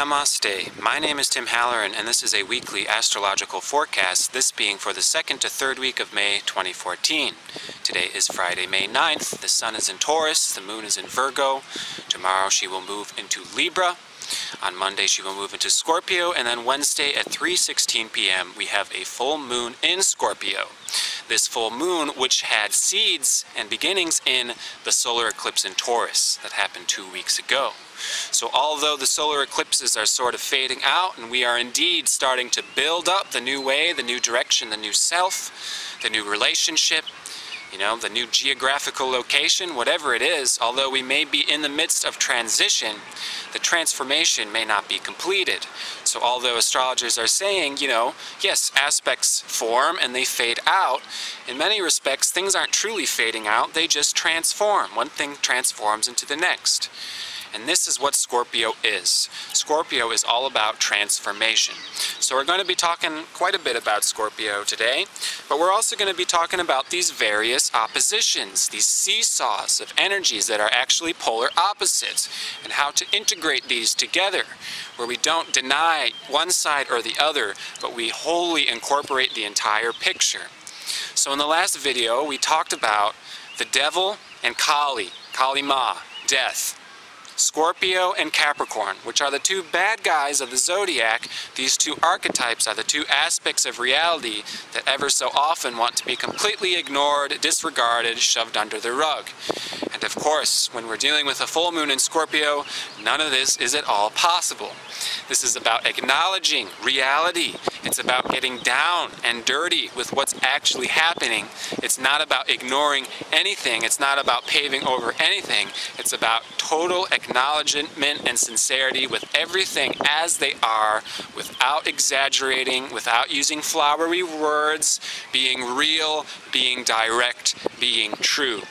Namaste. My name is Tim Halloran, and this is a weekly astrological forecast, this being for the second to third week of May 2014. Today is Friday, May 9th. The sun is in Taurus, the moon is in Virgo. Tomorrow she will move into Libra. On Monday she will move into Scorpio, and then Wednesday at 3:16 p.m. we have a full moon in Scorpio. This full moon, which had seeds and beginnings in the solar eclipse in Taurus that happened 2 weeks ago. So although the solar eclipses are sort of fading out and we are indeed starting to build up the new way, the new direction, the new self, the new relationship, the new geographical location, whatever it is, although we may be in the midst of transition, the transformation may not be completed. So although astrologers are saying, yes, aspects form and they fade out, in many respects things aren't truly fading out, they just transform. One thing transforms into the next. And this is what Scorpio is. Scorpio is all about transformation. So we're going to be talking quite a bit about Scorpio today, but we're also going to be talking about these various oppositions, these seesaws of energies that are actually polar opposites, and how to integrate these together, where we don't deny one side or the other, but we wholly incorporate the entire picture. So in the last video, we talked about the devil and Kali, Kali Ma, death. Scorpio and Capricorn, which are the two bad guys of the zodiac. These two archetypes are the two aspects of reality that ever so often want to be completely ignored, disregarded, shoved under the rug. And of course, when we're dealing with a full moon in Scorpio, none of this is at all possible. This is about acknowledging reality. It's about getting down and dirty with what's actually happening. It's not about ignoring anything. It's not about paving over anything. It's about total acknowledgement and sincerity with everything as they are, without exaggerating, without using flowery words, being real, being direct, being true.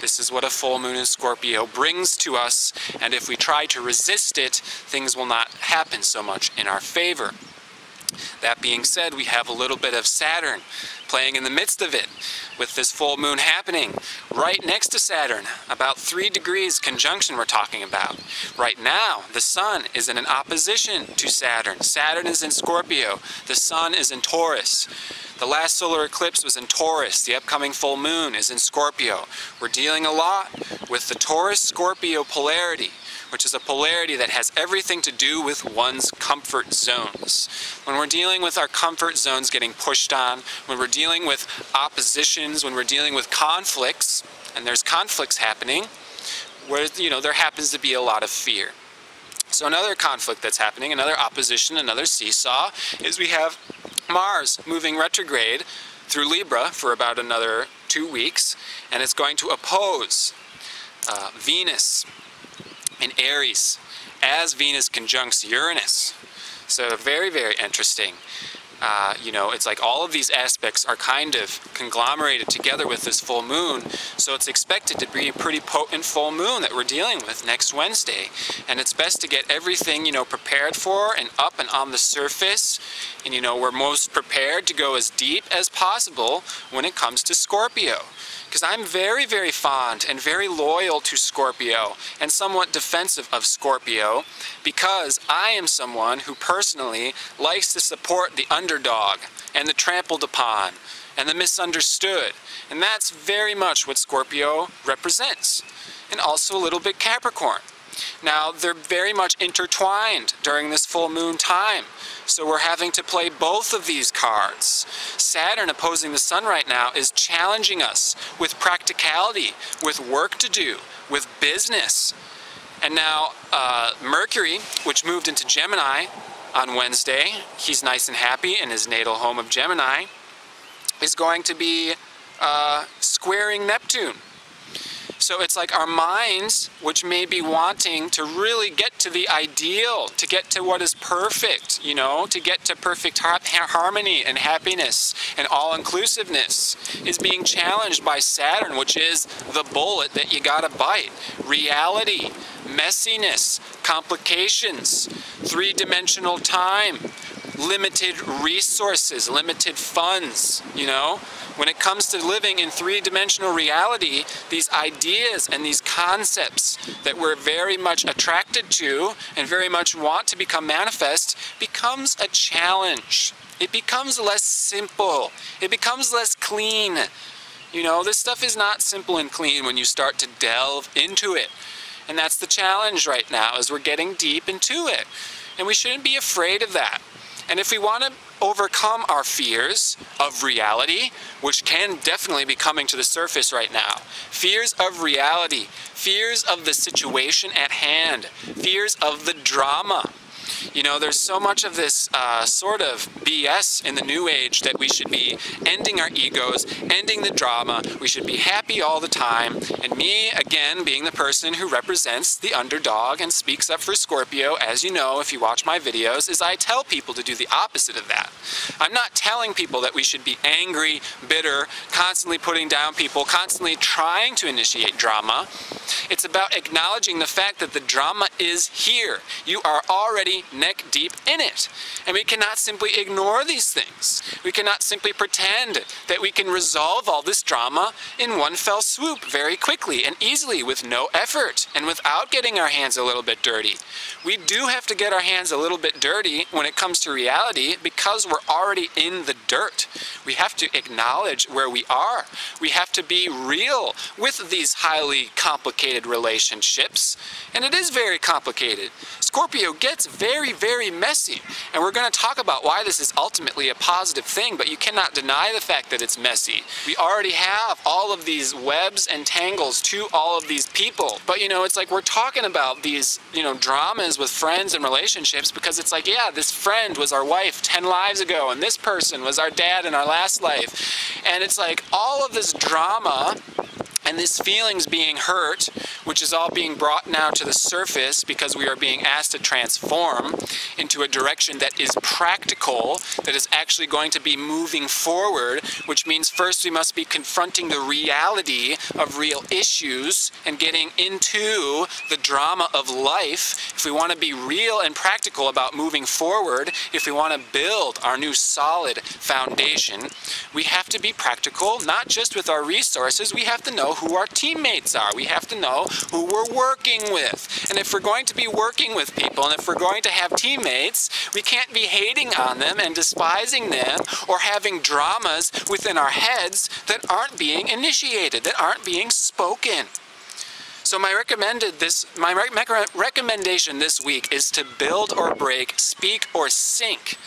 This is what a full moon in Scorpio brings to us, and if we try to resist it, things will not happen so much in our favor. That being said, we have a little bit of Saturn playing in the midst of it, with this full moon happening right next to Saturn, about 3 degrees conjunction we're talking about. Right now, the sun is in an opposition to Saturn. Saturn is in Scorpio, the sun is in Taurus. The last solar eclipse was in Taurus. The upcoming full moon is in Scorpio. We're dealing a lot with the Taurus-Scorpio polarity, which is a polarity that has everything to do with one's comfort zones. When we're dealing with our comfort zones getting pushed on, when we're dealing with oppositions, when we're dealing with conflicts, and there's conflicts happening, where there happens to be a lot of fear. So another conflict that's happening, another opposition, another seesaw, is we have Mars moving retrograde through Libra for about another 2 weeks, and it's going to oppose Venus in Aries as Venus conjuncts Uranus. So very, very interesting. It's like all of these aspects are kind of conglomerated together with this full moon, so it's expected to be a pretty potent full moon that we're dealing with next Wednesday. And it's best to get everything, prepared for and up and on the surface. And, we're most prepared to go as deep as possible when it comes to Scorpio. Because I'm very, very fond and very loyal to Scorpio and somewhat defensive of Scorpio, because I am someone who personally likes to support the underdog and the trampled upon and the misunderstood. And that's very much what Scorpio represents. And also a little bit Capricorn. Now, they're very much intertwined during this full moon time. So we're having to play both of these cards. Saturn opposing the sun right now is challenging us with practicality, with work to do, with business. And now Mercury, which moved into Gemini on Wednesday, he's nice and happy in his natal home of Gemini, is going to be squaring Neptune. So it's like our minds, which may be wanting to really get to the ideal, to get to what is perfect, to get to perfect harmony and happiness and all-inclusiveness, is being challenged by Saturn, which is the bullet that you gotta bite. Reality, messiness, complications, three-dimensional time, limited resources, limited funds, you know? When it comes to living in three-dimensional reality, these ideas and these concepts that we're very much attracted to and very much want to become manifest becomes a challenge. It becomes less simple. It becomes less clean. You know, this stuff is not simple and clean when you start to delve into it. And that's the challenge right now, is we're getting deep into it. And we shouldn't be afraid of that. And if we want to overcome our fears of reality, which can definitely be coming to the surface right now, fears of reality, fears of the situation at hand, fears of the drama. You know, there's so much of this sort of BS in the New Age that we should be ending our egos, ending the drama, we should be happy all the time, and me, again, being the person who represents the underdog and speaks up for Scorpio, as you know if you watch my videos, is I tell people to do the opposite of that. I'm not telling people that we should be angry, bitter, constantly putting down people, constantly trying to initiate drama. It's about acknowledging the fact that the drama is here. You are already neck deep in it. And we cannot simply ignore these things. We cannot simply pretend that we can resolve all this drama in one fell swoop very quickly and easily with no effort and without getting our hands a little bit dirty. We do have to get our hands a little bit dirty when it comes to reality because we're already in the dirt. We have to acknowledge where we are. We have to be real with these highly complicated relationships. And it is very complicated. Scorpio gets very, very messy. And we're going to talk about why this is ultimately a positive thing, but you cannot deny the fact that it's messy. We already have all of these webs and tangles to all of these people. But, you know, it's like we're talking about these, you know, dramas with friends and relationships because it's like, yeah, this friend was our wife 10 lives ago, and this person was our dad in our last life. And it's like all of this drama and these feelings being hurt, which is all being brought now to the surface because we are being asked to transform into a direction that is practical, that is actually going to be moving forward, which means first we must be confronting the reality of real issues and getting into the drama of life. If we want to be real and practical about moving forward, if we want to build our new solid foundation, we have to be practical, not just with our resources. We have to know who our teammates are. We have to know who we're working with. And if we're going to be working with people, and if we're going to have teammates, we can't be hating on them and despising them or having dramas within our heads that aren't being initiated, that aren't being spoken. So my recommendation this week is to build or break, speak or sink.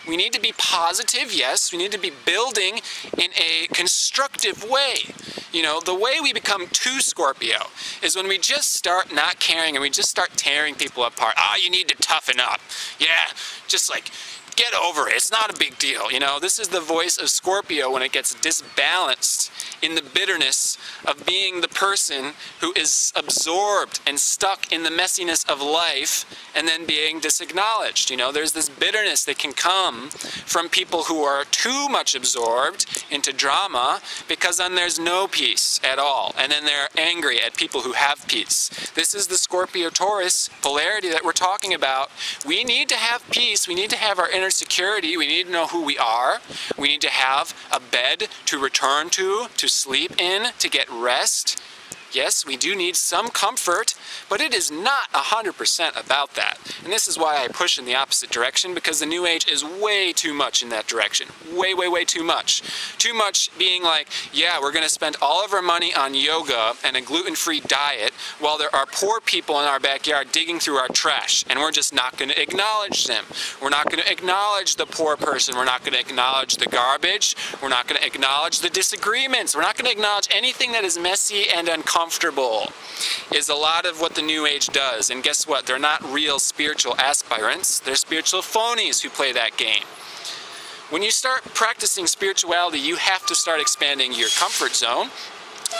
We need to be positive, yes. We need to be building in a constructive way. You know, the way we become too Scorpio is when we just start not caring and we just start tearing people apart. Ah, you need to toughen up. Yeah, just like, get over it. It's not a big deal. You know, this is the voice of Scorpio when it gets disbalanced in the bitterness of being the person who is absorbed and stuck in the messiness of life and then being disacknowledged. You know, there's this bitterness that can come from people who are too much absorbed into drama because then there's no peace at all. And then they're angry at people who have peace. This is the Scorpio-Taurus polarity that we're talking about. We need to have peace. We need to have our inner security. We need to know who we are. We need to have a bed to return to sleep in, to get rest. Yes, we do need some comfort, but it is not 100% about that. And this is why I push in the opposite direction, because the New Age is way too much in that direction. Way, way, way too much. Too much being like, yeah, we're going to spend all of our money on yoga and a gluten-free diet while there are poor people in our backyard digging through our trash, and we're just not going to acknowledge them. We're not going to acknowledge the poor person. We're not going to acknowledge the garbage. We're not going to acknowledge the disagreements. We're not going to acknowledge anything that is messy and uncomfortable. Is a lot of what the New Age does. And guess what? They're not real spiritual aspirants. They're spiritual phonies who play that game. When you start practicing spirituality, you have to start expanding your comfort zone.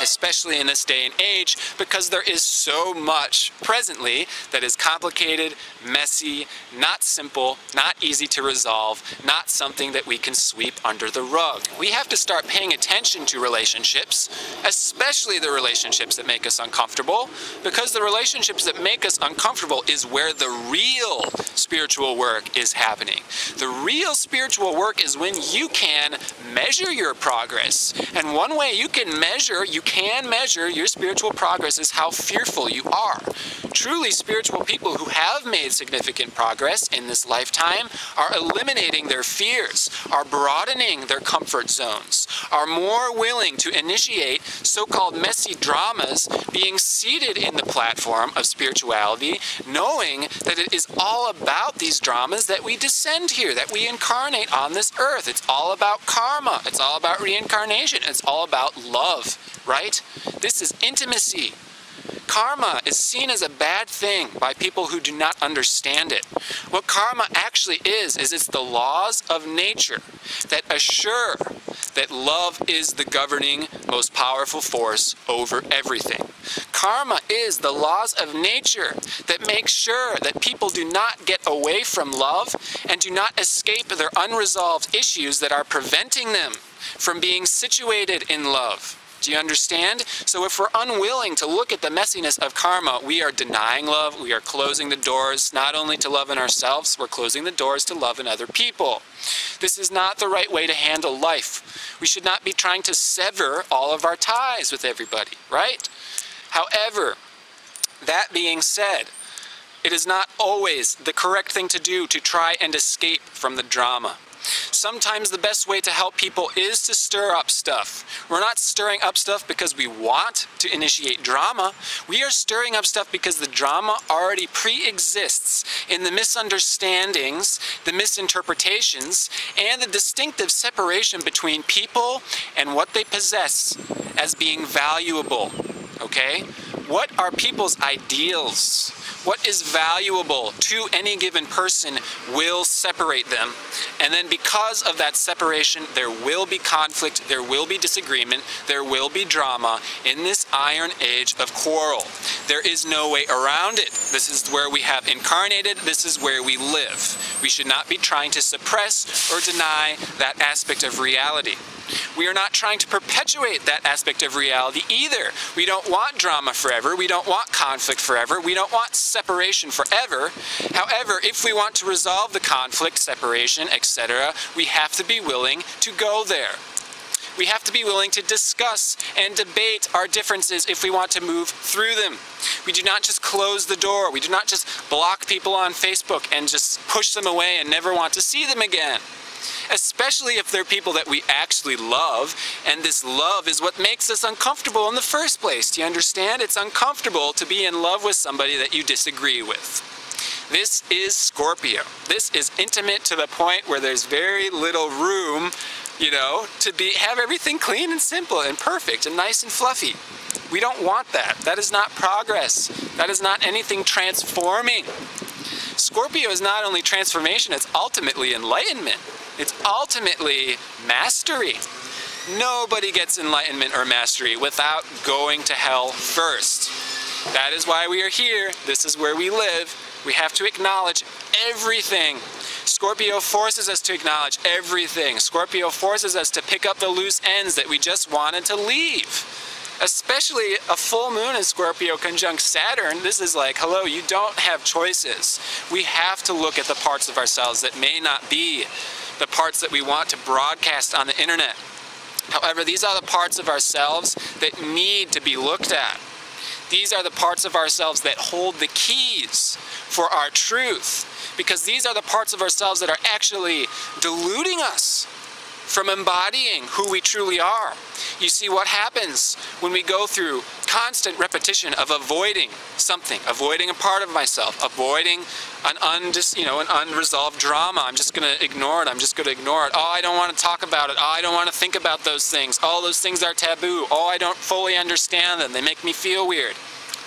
especially in this day and age, because there is so much presently that is complicated, messy, not simple, not easy to resolve, not something that we can sweep under the rug. We have to start paying attention to relationships, especially the relationships that make us uncomfortable, because the relationships that make us uncomfortable is where the real spiritual work is happening. The real spiritual work is when you can measure your progress. And one way you can measure your spiritual progress is how fearful you are. Truly spiritual people who have made significant progress in this lifetime are eliminating their fears, are broadening their comfort zones, are more willing to initiate so-called messy dramas, being seated in the platform of spirituality, knowing that it is all about these dramas that we descend here, that we incarnate on this earth. It's all about karma. It's all about reincarnation. It's all about love, right? This is intimacy. Karma is seen as a bad thing by people who do not understand it. What karma actually is it's the laws of nature that assure that love is the governing, most powerful force over everything. Karma is the laws of nature that make sure that people do not get away from love and do not escape their unresolved issues that are preventing them from being situated in love. Do you understand? So if we're unwilling to look at the messiness of karma, we are denying love, we are closing the doors not only to love in ourselves, we're closing the doors to love in other people. This is not the right way to handle life. We should not be trying to sever all of our ties with everybody, right? However, that being said, it is not always the correct thing to do to try and escape from the drama. Sometimes the best way to help people is to stir up stuff. We're not stirring up stuff because we want to initiate drama. We are stirring up stuff because the drama already pre-exists in the misunderstandings, the misinterpretations, and the distinctive separation between people and what they possess as being valuable. Okay? What are people's ideals? What is valuable to any given person will separate them. And then because of that separation, there will be conflict, there will be disagreement, there will be drama in this iron age of quarrel. There is no way around it. This is where we have incarnated, this is where we live. We should not be trying to suppress or deny that aspect of reality. We are not trying to perpetuate that aspect of reality either. We don't want drama forever. We don't want conflict forever. We don't want separation forever. However, if we want to resolve the conflict, separation, etc., we have to be willing to go there. We have to be willing to discuss and debate our differences if we want to move through them. We do not just close the door. We do not just block people on Facebook and just push them away and never want to see them again. Especially if they're people that we actually love, and this love is what makes us uncomfortable in the first place. Do you understand? It's uncomfortable to be in love with somebody that you disagree with. This is Scorpio. This is intimate to the point where there's very little room, you know, to have everything clean and simple and perfect and nice and fluffy. We don't want that. That is not progress. That is not anything transforming. Scorpio is not only transformation, it's ultimately enlightenment. It's ultimately mastery. Nobody gets enlightenment or mastery without going to hell first. That is why we are here. This is where we live. We have to acknowledge everything. Scorpio forces us to acknowledge everything. Scorpio forces us to pick up the loose ends that we just wanted to leave. Especially a full moon in Scorpio conjunct Saturn, this is like, hello, you don't have choices. We have to look at the parts of ourselves that may not be the parts that we want to broadcast on the internet. However, these are the parts of ourselves that need to be looked at. These are the parts of ourselves that hold the keys for our truth, because these are the parts of ourselves that are actually deluding us from embodying who we truly are. You see what happens when we go through constant repetition of avoiding something, avoiding a part of myself, avoiding an unresolved drama. I'm just going to ignore it. I'm just going to ignore it. Oh, I don't want to talk about it. Oh, I don't want to think about those things. Oh, those things are taboo. Oh, I don't fully understand them. They make me feel weird.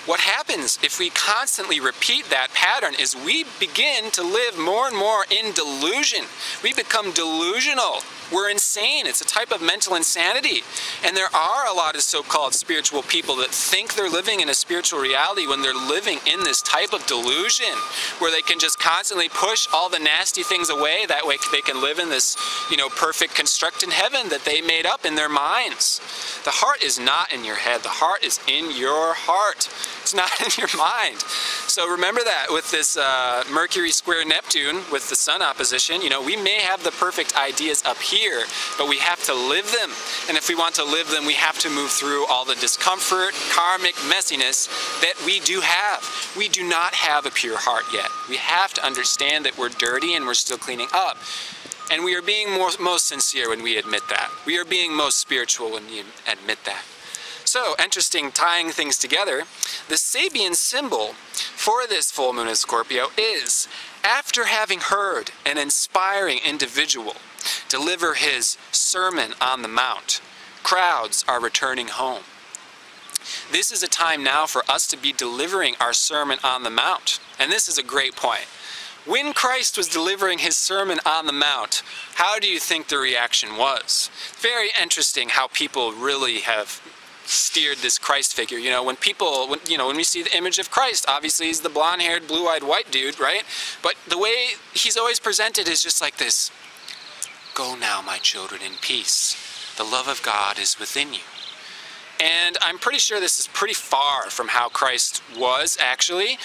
What happens if we constantly repeat that pattern is we begin to live more and more in delusion. We become delusional. We're insane. It's a type of mental insanity. And there are a lot of so-called spiritual people that think they're living in a spiritual reality when they're living in this type of delusion, where they can just constantly push all the nasty things away. That way they can live in this, perfect constructed heaven that they made up in their minds. The heart is not in your head. The heart is in your heart. It's not in your mind. So remember that with this Mercury square Neptune with the Sun opposition, we may have the perfect ideas up here, but we have to live them. And if we want to live them, we have to move through all the discomfort, karmic messiness that we do have. We do not have a pure heart yet. We have to understand that we're dirty and we're still cleaning up. And we are being most sincere when we admit that. We are being most spiritual when we admit that. So, interesting, tying things together, the Sabian symbol for this full moon in Scorpio is, after having heard an inspiring individual deliver his Sermon on the Mount, crowds are returning home. This is a time now for us to be delivering our Sermon on the Mount. And this is a great point. When Christ was delivering his Sermon on the Mount, how do you think the reaction was? Very interesting how people really have steered this Christ figure. When we see the image of Christ, obviously he's the blonde-haired, blue-eyed white dude, right? But the way he's always presented is just like this. Go now, my children, in peace. The love of God is within you. And I'm pretty sure this is pretty far from how Christ was, actually,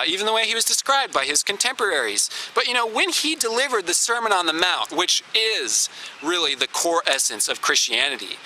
even the way he was described by his contemporaries. But, when he delivered the Sermon on the Mount, which is really the core essence of Christianity,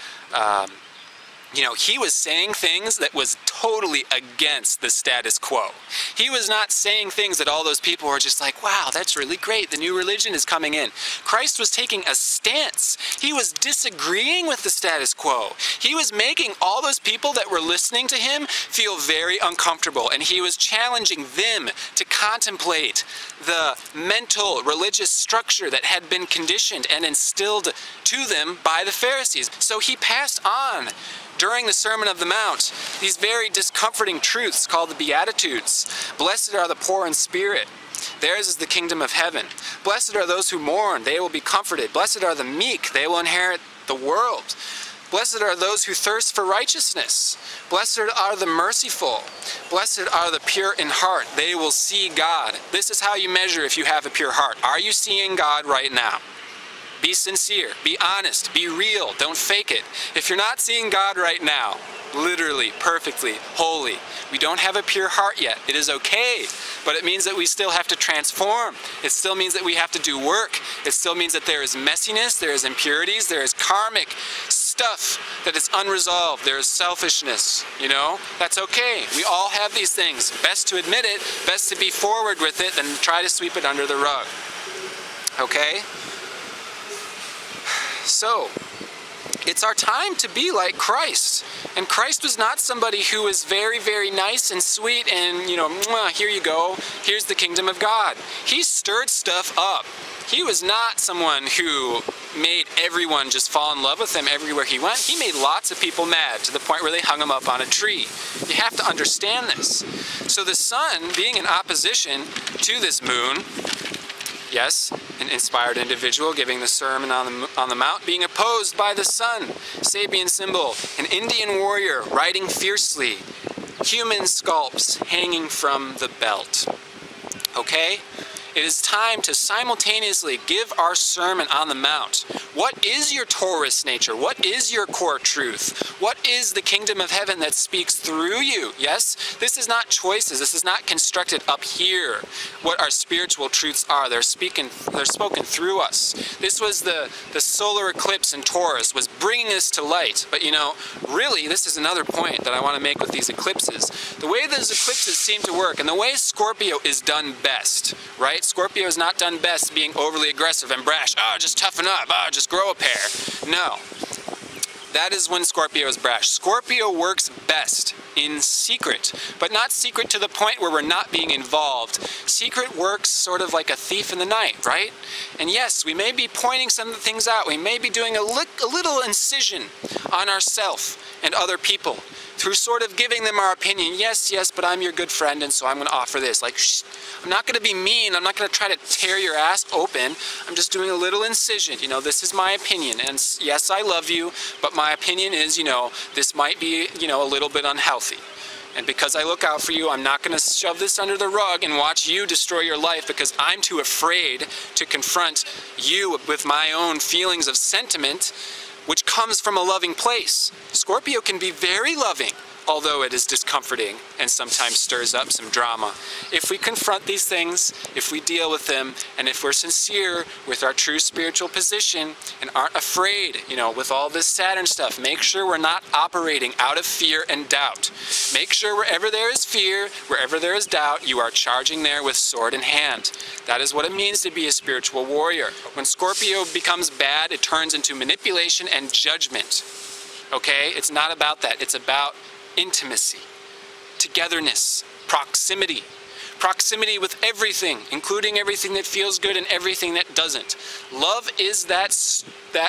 he was saying things that was totally against the status quo. He was not saying things that all those people were just like, wow, that's really great, the new religion is coming in. Christ was taking a stance. He was disagreeing with the status quo. He was making all those people that were listening to him feel very uncomfortable, and he was challenging them to contemplate the mental religious structure that had been conditioned and instilled to them by the Pharisees. So he passed on during the Sermon of the Mount these very discomforting truths called the Beatitudes. Blessed are the poor in spirit. Theirs is the kingdom of heaven. Blessed are those who mourn. They will be comforted. Blessed are the meek. They will inherit the world. Blessed are those who thirst for righteousness. Blessed are the merciful. Blessed are the pure in heart. They will see God. This is how you measure if you have a pure heart. Are you seeing God right now? Be sincere, be honest, be real, don't fake it. If you're not seeing God right now, literally, perfectly, holy, we don't have a pure heart yet. It is okay, but it means that we still have to transform. It still means that we have to do work. It still means that there is messiness, there is impurities, there is karmic stuff that is unresolved. There is selfishness, That's okay. We all have these things. Best to admit it, best to be forward with it than try to sweep it under the rug. Okay? So, it's our time to be like Christ. And Christ was not somebody who was very, very nice and sweet and, here you go, here's the kingdom of God. He stirred stuff up. He was not someone who made everyone just fall in love with him everywhere he went. He made lots of people mad to the point where they hung him up on a tree. You have to understand this. So the sun being in opposition to this moon, yes, an inspired individual giving the Sermon on the Mount, being opposed by the sun, Sabian symbol, an Indian warrior riding fiercely, human sculpts hanging from the belt. Okay? It is time to simultaneously give our Sermon on the Mount. What is your Taurus nature? What is your core truth? What is the kingdom of heaven that speaks through you? Yes? This is not choices. This is not constructed up here. What our spiritual truths are. They're spoken through us. This was the solar eclipse in Taurus was bringing us to light. But really, this is another point that I want to make with these eclipses. The way those eclipses seem to work and the way Scorpio is done best, right? Scorpio is not done best being overly aggressive and brash. Oh, just toughen up. Oh, just grow a pair. No. That is when Scorpio is brash. Scorpio works best in secret, but not secret to the point where we're not being involved. Secret works sort of like a thief in the night, right? And yes, we may be pointing some things out. We may be doing a little incision on ourselves and other people through sort of giving them our opinion. Yes, yes, but I'm your good friend, and so I'm going to offer this. Like, shh, I'm not going to be mean. I'm not going to try to tear your ass open. I'm just doing a little incision. You know, this is my opinion. And yes, I love you, but my opinion is, you know, this might be, you know, a little bit unhealthy. And because I look out for you, I'm not going to shove this under the rug and watch you destroy your life because I'm too afraid to confront you with my own feelings of sentiment, which comes from a loving place. Scorpio can be very loving, although it is discomforting and sometimes stirs up some drama. If we confront these things, if we deal with them, and if we're sincere with our true spiritual position and aren't afraid, you know, with all this Saturn stuff, make sure we're not operating out of fear and doubt. Make sure wherever there is fear, wherever there is doubt, you are charging there with sword in hand. That is what it means to be a spiritual warrior. When Scorpio becomes bad, it turns into manipulation and judgment. Okay? It's not about that. It's about intimacy, togetherness, proximity. Proximity with everything, including everything that feels good and everything that doesn't. Love is that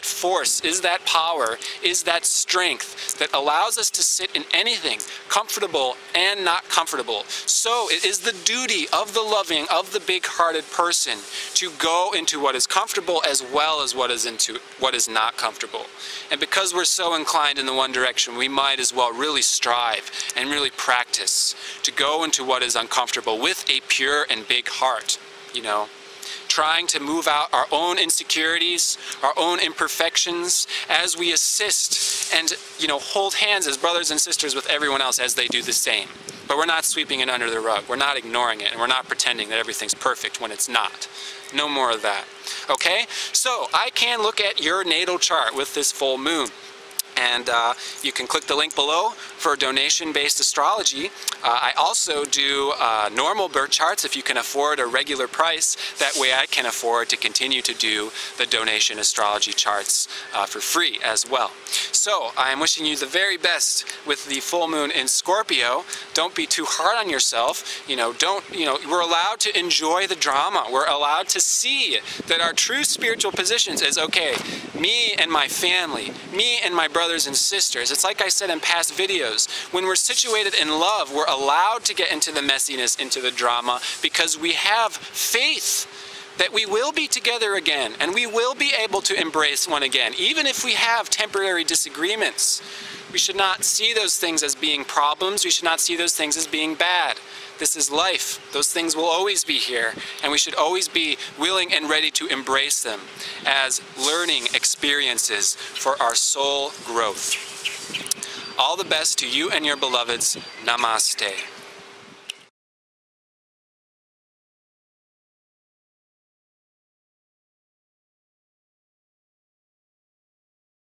force, is that power, is that strength that allows us to sit in anything, comfortable and not comfortable. So it is the duty of the loving, of the big-hearted person to go into what is comfortable as well as what is not comfortable. And because we're so inclined in the one direction, we might as well really strive and really practice to go into what is uncomfortable with a pure and big heart, you know, trying to move out our own insecurities, our own imperfections as we assist and, you know, hold hands as brothers and sisters with everyone else as they do the same. But we're not sweeping it under the rug. We're not ignoring it, and we're not pretending that everything's perfect when it's not. No more of that. Okay? So I can look at your natal chart with this full moon. And you can click the link below for donation-based astrology. I also do normal birth charts if you can afford a regular price. That way I can afford to continue to do the donation astrology charts for free as well. So I am wishing you the very best with the full moon in Scorpio. Don't be too hard on yourself. You know, we're allowed to enjoy the drama. We're allowed to see that our true spiritual positions is, okay, me and my family, me and my brothers and sisters. It's like I said in past videos, when we're situated in love, we're allowed to get into the messiness, into the drama, because we have faith that we will be together again and we will be able to embrace one again, even if we have temporary disagreements. We should not see those things as being problems. We should not see those things as being bad. This is life. Those things will always be here, and we should always be willing and ready to embrace them as learning experiences for our soul growth. All the best to you and your beloveds. Namaste.